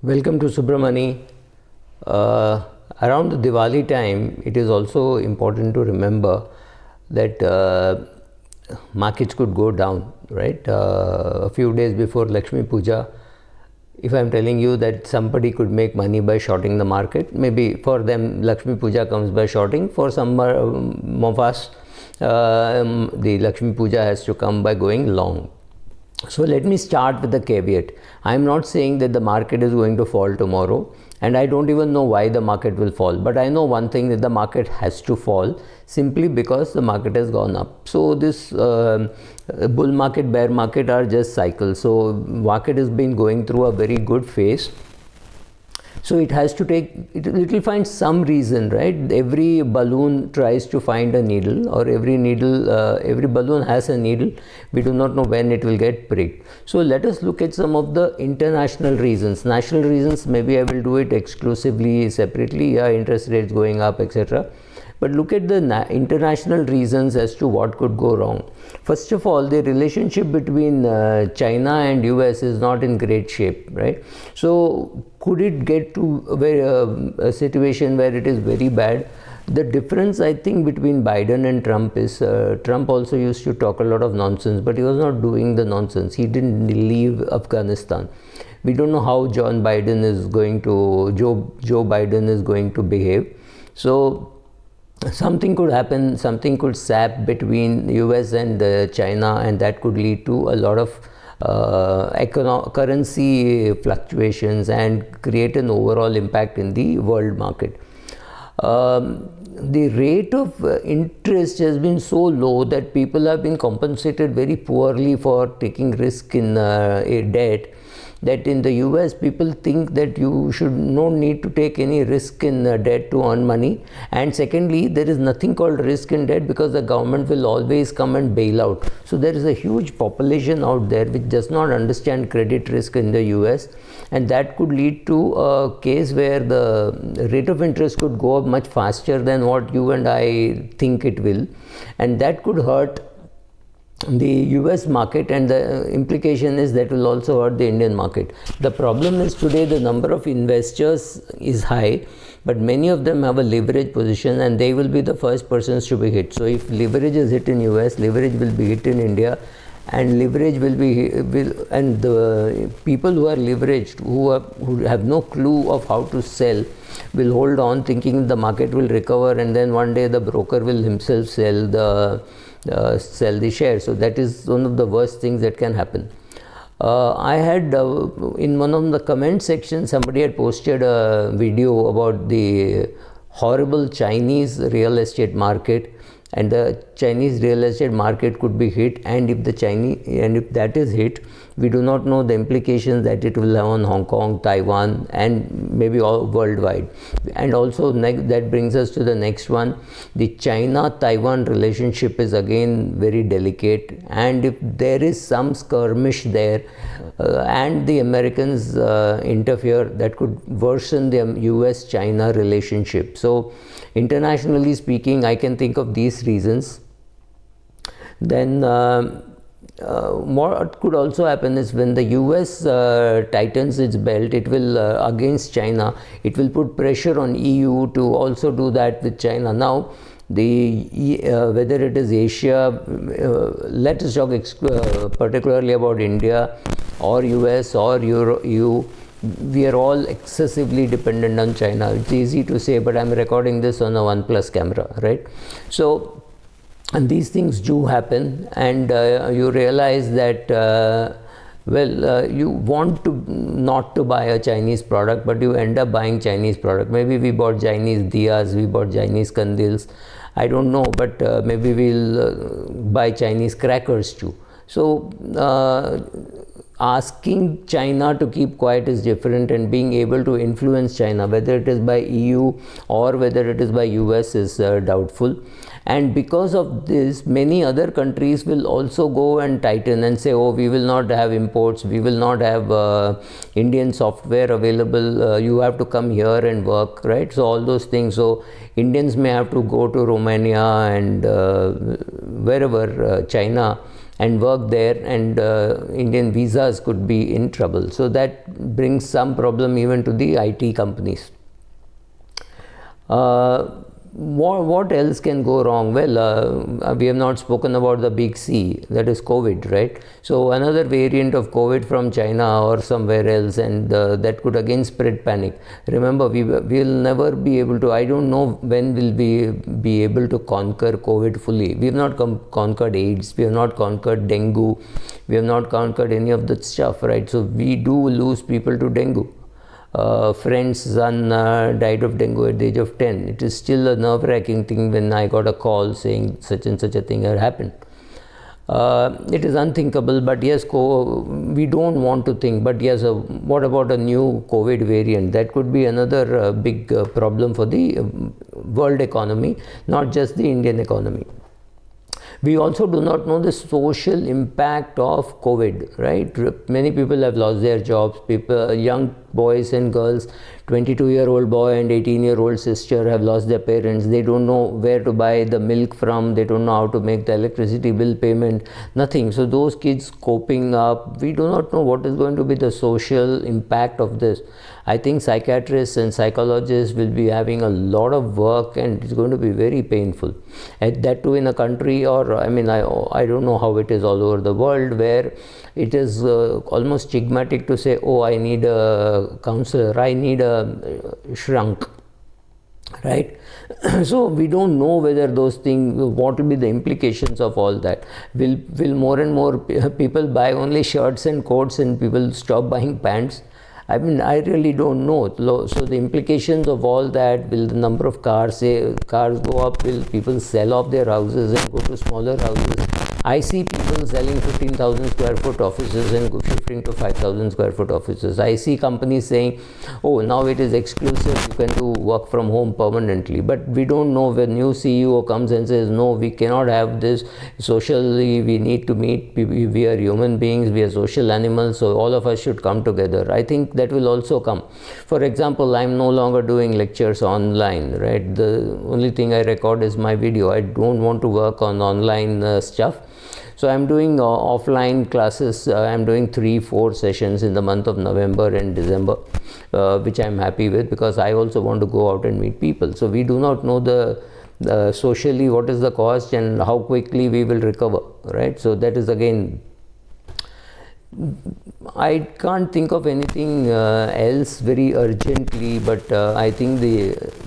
Welcome to Subramani. Around the Diwali time, it is also important to remember that markets could go down, right? A few days before Lakshmi Puja, if I am telling you that somebody could make money by shorting the market, maybe for them Lakshmi Puja comes by shorting. For some of us, the Lakshmi Puja has to come by going long. So let me start with the caveat. I am not saying that the market is going to fall tomorrow, and I don't even know why the market will fall, but I know one thing, that the market has to fall simply because the market has gone up. So this bull market, bear market are just cycles. So market has been going through a very good phase. So it has to take, it will find some reason, right? Every balloon tries to find a needle, or every needle, every balloon has a needle. We do not know when it will get pricked. So let us look at some of the international reasons. National reasons, maybe I will do it exclusively, separately, interest rates going up, etc. But look at the international reasons as to what could go wrong. First of all, the relationship between China and US is not in great shape, right? So could it get to a situation where it is very bad? The difference, I think, between Biden and Trump is Trump also used to talk a lot of nonsense, but he was not doing the nonsense. He didn't leave Afghanistan. We don't know how Joe Biden is going to behave. So something could happen, something could sap between US and China, and that could lead to a lot of currency fluctuations and create an overall impact in the world market. The rate of interest has been so low that people have been compensated very poorly for taking risk in a debt, that in the US people think that you should no need to take any risk in debt to earn money. And secondly, there is nothing called risk in debt because the government will always come and bail out. So there is a huge population out there which does not understand credit risk in the US, and that could lead to a case where the rate of interest could go up much faster than what you and I think it will, and that could hurt the US market, and the implication is that will also hurt the Indian market. The problem is today the number of investors is high, but many of them have a leverage position, and they will be the first persons to be hit. So if leverage is hit in US, leverage will be hit in India, and leverage and the people who are leveraged, who have no clue of how to sell, will hold on thinking the market will recover, and then one day the broker will himself sell the share. So that is one of the worst things that can happen. I had in one of the comment sections, somebody had posted a video about the horrible Chinese real estate market, and the Chinese real estate market could be hit, and if that is hit, we do not know the implications that it will have on Hong Kong, Taiwan, and maybe all worldwide. And also that brings us to the next one. The China-Taiwan relationship is again very delicate, and if there is some skirmish there and the Americans interfere, that could worsen the US-China relationship. So internationally speaking, I can think of these reasons. Then what could also happen is when the US tightens its belt, it will against China, it will put pressure on EU to also do that with China. Now whether it is Asia, let us talk particularly about India or US or EU, we are all excessively dependent on China. It's easy to say, but I'm recording this on a OnePlus camera, right? So, and these things do happen, and you realize that you want to not to buy a Chinese product, but you end up buying Chinese product. Maybe we bought Chinese diyas, we bought Chinese kandils, I don't know, but maybe we'll buy Chinese crackers too. So asking China to keep quiet is different, and being able to influence China, whether it is by EU or whether it is by US, is doubtful. And because of this, many other countries will also go and tighten and say, oh, we will not have imports, we will not have Indian software available, you have to come here and work, right? So all those things. So Indians may have to go to Romania and wherever, China, and work there, and Indian visas could be in trouble. So that brings some problem even to the IT companies. What else can go wrong? Well, we have not spoken about the big C, that is COVID, right? So another variant of COVID from China or somewhere else, and that could again spread panic. Remember, we will never be able to, I don't know when will we be able to conquer COVID fully. We have not conquered AIDS, we have not conquered dengue, we have not conquered any of that stuff, right? So we do lose people to dengue. Friend's son died of dengue at the age of 10. It is still a nerve-wracking thing when I got a call saying such and such a thing had happened. It is unthinkable, but yes, we don't want to think. But yes, what about a new COVID variant? That could be another big problem for the world economy, not just the Indian economy. We also do not know the social impact of COVID, right? Many people have lost their jobs. Young boys and girls, 22-year-old boy and 18-year-old sister have lost their parents. They don't know where to buy the milk from. They don't know how to make the electricity bill payment, nothing. So those kids coping up, we do not know what is going to be the social impact of this. I think psychiatrists and psychologists will be having a lot of work, and it's going to be very painful. And that too in a country, or I don't know how it is all over the world, where it is almost stigmatic to say, oh, I need a counselor, I need a shrunk, right? So we don't know whether those things, what will be the implications of all that. Will more and more people buy only shirts and coats and people stop buying pants? I really don't know. So the implications of all that, will the number of cars go up? Will people sell off their houses and go to smaller houses? I see people selling 15,000 square foot offices and shifting to 5,000 square foot offices. I see companies saying, oh, now it is exclusive, you can do work from home permanently. But we don't know, when new CEO comes and says, no, we cannot have this socially, we need to meet, we are human beings, we are social animals, so all of us should come together. I think that will also come. For example, I'm no longer doing lectures online, right? The only thing I record is my video. I don't want to work on online stuff. So I'm doing offline classes. I'm doing 3-4 sessions in the month of November and December, which I'm happy with, because I also want to go out and meet people. So we do not know the socially what is the cost and how quickly we will recover, right? So that is again, I can't think of anything else very urgently, but I think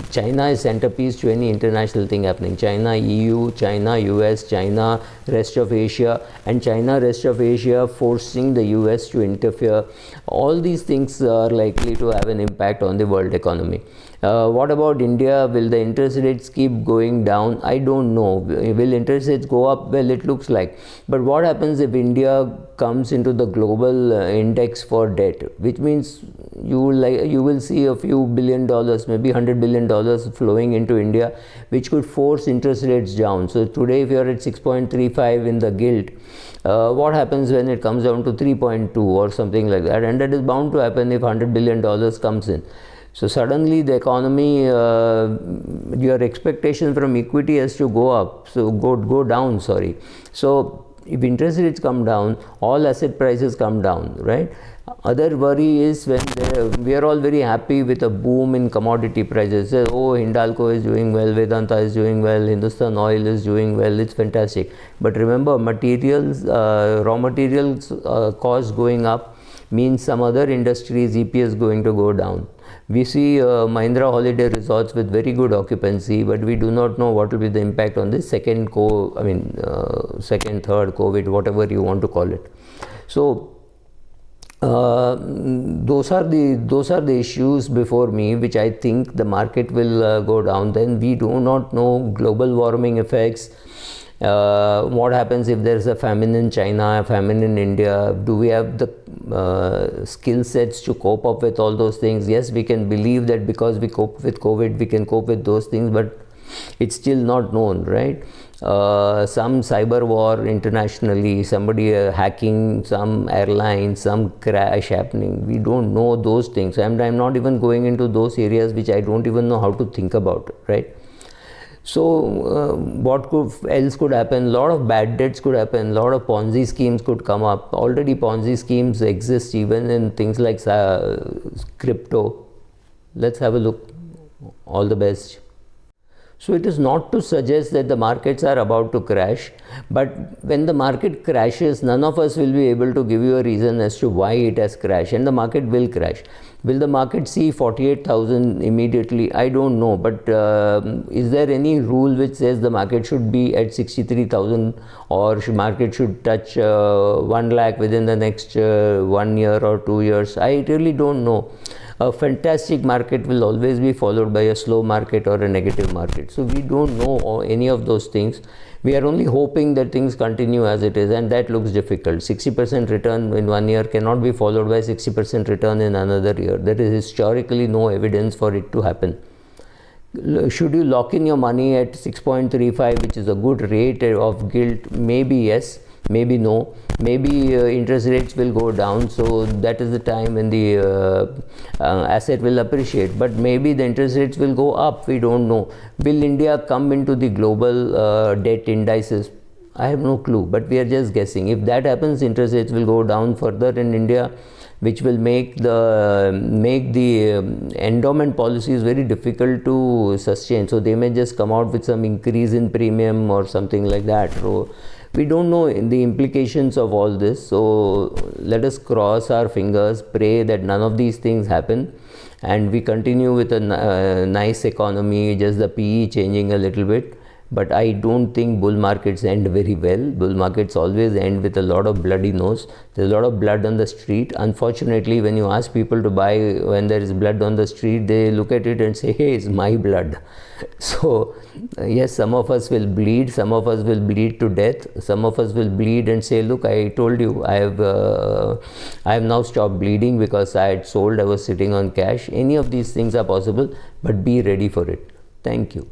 China is centerpiece to any international thing happening. China, EU, China, US, China, rest of Asia, and China, rest of Asia forcing the US to interfere. All these things are likely to have an impact on the world economy. What about India? Will the interest rates keep going down? I don't know. Will interest rates go up? Well, it looks like. But what happens if India comes into the global index for debt, which means you will see a few $1 billion, maybe $100 billion flowing into India, which could force interest rates down. So today, if you are at 6.35 in the gilt, what happens when it comes down to 3.2 or something like that? And that is bound to happen if $100 billion comes in. So suddenly the economy, your expectation from equity has to go up, so go down, sorry. So if interest rates come down, all asset prices come down, right? Other worry is when we are all very happy with a boom in commodity prices. Oh, Hindalco is doing well, Vedanta is doing well, Hindustan Oil is doing well, it's fantastic. But remember, materials, raw materials cost going up means some other industries' EPS going to go down. We see Mahindra Holiday Resorts with very good occupancy, but we do not know what will be the impact on the second, third COVID, whatever you want to call it. So those are the issues before me, which I think the market will go down. Then we do not know global warming effects. What happens if there is a famine in China, a famine in India? Do we have the skill sets to cope up with all those things? Yes, we can believe that because we cope with COVID, we can cope with those things, but it's still not known, right? Some cyber war internationally, somebody hacking some airline, some crash happening. We don't know those things. I'm not even going into those areas which I don't even know how to think about, right? So what else could happen? A lot of bad debts could happen. A lot of Ponzi schemes could come up. Already Ponzi schemes exist even in things like crypto. Let's have a look. All the best. So it is not to suggest that the markets are about to crash, but when the market crashes, none of us will be able to give you a reason as to why it has crashed, and the market will crash. Will the market see 48,000 immediately? I don't know, but is there any rule which says the market should be at 63,000 or market should touch 1 lakh within the next 1 year or 2 years? I really don't know. A fantastic market will always be followed by a slow market or a negative market. So we don't know any of those things. We are only hoping that things continue as it is, and that looks difficult. 60% return in 1 year cannot be followed by 60% return in another year. There is historically no evidence for it to happen. Should you lock in your money at 6.35, which is a good rate of gilt? Maybe yes, maybe no. Maybe interest rates will go down, so that is the time when the asset will appreciate. But maybe the interest rates will go up, we don't know. Will India come into the global debt indices? I have no clue, but we are just guessing. If that happens, interest rates will go down further in India, which will make the endowment policies very difficult to sustain. So they may just come out with some increase in premium or something like that. So we don't know the implications of all this. So let us cross our fingers, pray that none of these things happen, and we continue with a nice economy, just the PE changing a little bit. But I don't think bull markets end very well. Bull markets always end with a lot of bloody nose. There's a lot of blood on the street. Unfortunately, when you ask people to buy when there is blood on the street, they look at it and say, hey, it's my blood. So yes, some of us will bleed, some of us will bleed to death, some of us will bleed and say, look, I told you, I have now stopped bleeding because I had sold, I was sitting on cash. Any of these things are possible, but be ready for it. Thank you.